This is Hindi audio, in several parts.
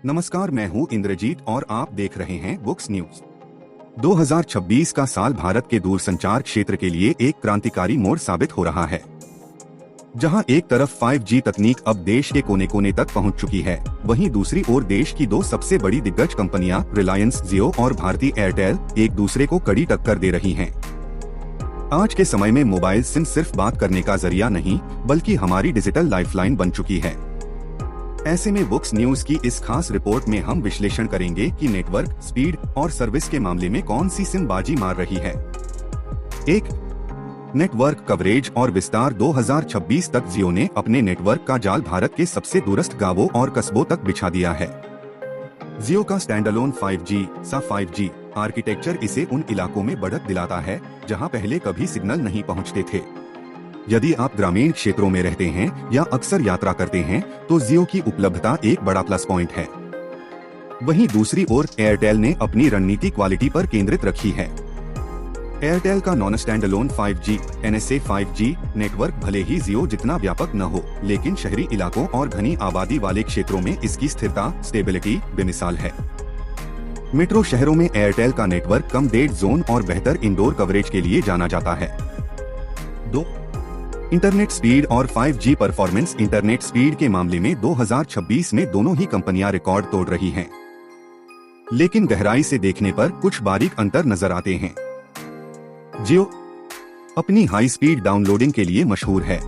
नमस्कार, मैं हूं इंद्रजीत और आप देख रहे हैं बुक्स न्यूज। 2026 का साल भारत के दूरसंचार क्षेत्र के लिए एक क्रांतिकारी मोड़ साबित हो रहा है। जहां एक तरफ 5G तकनीक अब देश के कोने कोने तक पहुंच चुकी है, वहीं दूसरी ओर देश की दो सबसे बड़ी दिग्गज कंपनियां रिलायंस जियो और भारती एयरटेल एक दूसरे को कड़ी टक्कर दे रही हैं। आज के समय में मोबाइल सिम सिर्फ बात करने का जरिया नहीं, बल्कि हमारी डिजिटल लाइफलाइन बन चुकी है। ऐसे में बुक्स न्यूज की इस खास रिपोर्ट में हम विश्लेषण करेंगे कि नेटवर्क, स्पीड और सर्विस के मामले में कौन सी सिम बाजी मार रही है। 1. नेटवर्क कवरेज और विस्तार। 2026 तक जियो ने अपने नेटवर्क का जाल भारत के सबसे दूरस्थ गांवों और कस्बों तक बिछा दिया है। जियो का स्टैंडअलोन 5G आर्किटेक्चर इसे उन इलाकों में बढ़त दिलाता है जहां पहले कभी सिग्नल नहीं पहुंचते थे। यदि आप ग्रामीण क्षेत्रों में रहते हैं या अक्सर यात्रा करते हैं, तो जियो की उपलब्धता एक बड़ा प्लस पॉइंट है। वहीं दूसरी ओर एयरटेल ने अपनी रणनीति क्वालिटी पर केंद्रित रखी है। एयरटेल का non standalone 5G NSA 5G network भले ही जियो जितना व्यापक न हो, लेकिन शहरी इलाकों और घनी आबादी वाले क्षेत्रों में इसकी स्थिरता, स्टेबिलिटी बेमिसाल है। मेट्रो शहरों में एयरटेल का नेटवर्क कम डेड जोन और बेहतर इंडोर कवरेज के लिए जाना जाता है। 2. इंटरनेट स्पीड और 5G परफॉर्मेंस। इंटरनेट स्पीड के मामले में 2026 में दोनों ही कंपनियां रिकॉर्ड तोड़ रही हैं। लेकिन गहराई से देखने पर कुछ बारीक अंतर नजर आते हैं। जियो अपनी हाई स्पीड डाउनलोडिंग के लिए मशहूर है।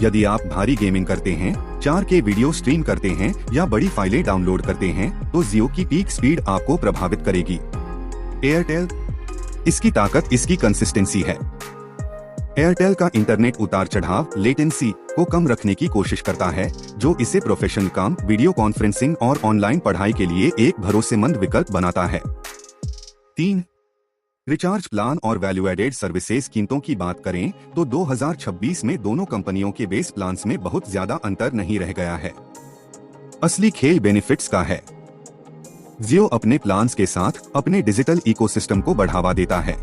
यदि आप भारी गेमिंग करते हैं, 4K वीडियो स्ट्रीम करते हैं या बड़ी फाइलें डाउनलोड करते हैं, तो जियो की पीक स्पीड आपको प्रभावित करेगी। एयरटेल, इसकी ताकत इसकी कंसिस्टेंसी है। एयरटेल का इंटरनेट उतार चढ़ाव लेटेंसी को कम रखने की कोशिश करता है, जो इसे प्रोफेशनल काम, वीडियो कॉन्फ्रेंसिंग और ऑनलाइन पढ़ाई के लिए एक भरोसेमंद विकल्प बनाता है। 3. रिचार्ज प्लान और वैल्यू एडेड सर्विसेज। कीमतों की बात करें तो 2026 में दोनों कंपनियों के बेस प्लान्स में बहुत ज्यादा अंतर नहीं रह गया है। असली खेल बेनिफिट्स का है। जियो अपने प्लान्स के साथ अपने डिजिटल इकोसिस्टम को बढ़ावा देता है।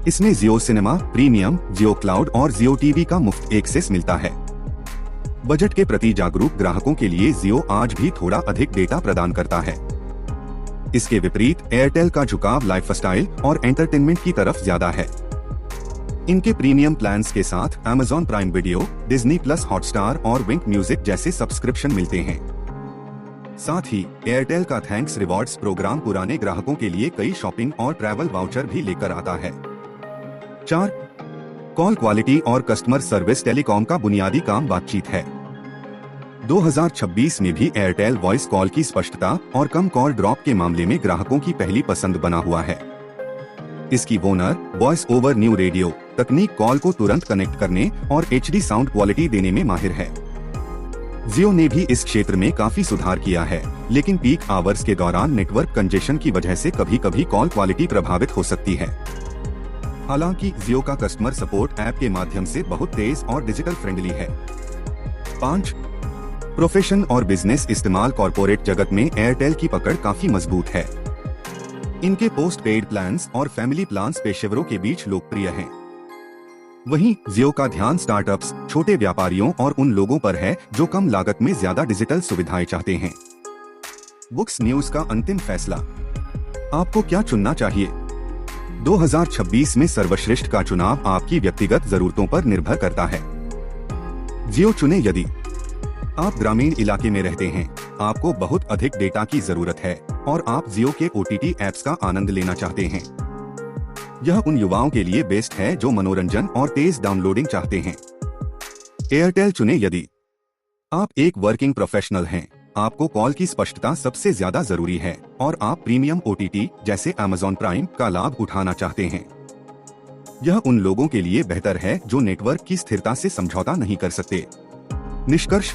इसमें जियो सिनेमा, प्रीमियम, जियो क्लाउड और जियो टीवी का मुफ्त एक्सेस मिलता है। बजट के प्रति जागरूक ग्राहकों के लिए जियो आज भी थोड़ा अधिक डेटा प्रदान करता है। इसके विपरीत एयरटेल का झुकाव लाइफस्टाइल और एंटरटेनमेंट की तरफ ज्यादा है। इनके प्रीमियम प्लान्स के साथ Amazon prime video, Disney plus Hotstar और विंक म्यूजिक जैसे सब्सक्रिप्शन मिलते हैं। साथ ही एयरटेल का थैंक्स रिवॉर्ड्स प्रोग्राम पुराने ग्राहकों के लिए कई शॉपिंग और ट्रैवल वाउचर भी लेकर आता है। 4. कॉल क्वालिटी और कस्टमर सर्विस। टेलीकॉम का बुनियादी काम बातचीत है। 2026 में भी एयरटेल वॉइस कॉल की स्पष्टता और कम कॉल ड्रॉप के मामले में ग्राहकों की पहली पसंद बना हुआ है। इसकी Warner voice over new radio तकनीक कॉल को तुरंत कनेक्ट करने और HD साउंड क्वालिटी देने में माहिर है। जियो ने भी इस क्षेत्र में काफी सुधार किया है, लेकिन पीक आवर्स के दौरान नेटवर्क कंजेशन की वजह से कभी कभी कॉल क्वालिटी प्रभावित हो सकती है। हालांकि जियो का कस्टमर सपोर्ट ऐप के माध्यम से बहुत तेज और डिजिटल फ्रेंडली है। 5. प्रोफेशन और बिजनेस इस्तेमाल। कॉर्पोरेट जगत में एयरटेल की पकड़ काफी मजबूत है। इनके पोस्ट पेड प्लान्स और फैमिली प्लान्स पेशेवरों के बीच लोकप्रिय हैं। वहीं जियो का ध्यान स्टार्टअप्स, छोटे व्यापारियों और उन लोगों पर है जो कम लागत में ज्यादा डिजिटल सुविधाएं चाहते हैं। बुक्स न्यूज का अंतिम फैसला, आपको क्या चुनना चाहिए? 2026 में सर्वश्रेष्ठ का चुनाव आपकी व्यक्तिगत जरूरतों पर निर्भर करता है। जियो चुने यदि आप ग्रामीण इलाके में रहते हैं, आपको बहुत अधिक डेटा की जरूरत है और आप जियो के OTT ऐप्स का आनंद लेना चाहते हैं। यह उन युवाओं के लिए बेस्ट है जो मनोरंजन और तेज डाउनलोडिंग चाहते हैं। एयरटेल चुने यदि आप एक वर्किंग प्रोफेशनल हैं, आपको कॉल की स्पष्टता सबसे ज्यादा जरूरी है और आप प्रीमियम OTT जैसे Amazon प्राइम का लाभ उठाना चाहते हैं। यह उन लोगों के लिए बेहतर है जो नेटवर्क की स्थिरता से समझौता नहीं कर सकते। निष्कर्ष,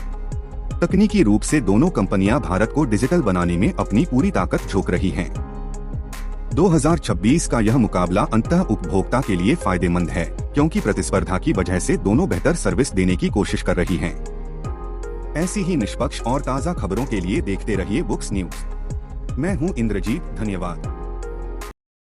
तकनीकी रूप से दोनों कंपनियां भारत को डिजिटल बनाने में अपनी पूरी ताकत झोंक रही हैं। 2026 का यह मुकाबला अंततः उपभोक्ता के लिए फायदेमंद है, क्योंकि प्रतिस्पर्धा की वजह से दोनों बेहतर सर्विस देने की कोशिश कर रही हैं। ऐसी ही निष्पक्ष और ताज़ा खबरों के लिए देखते रहिए बुक्स न्यूज। मैं हूं इंद्रजीत, धन्यवाद।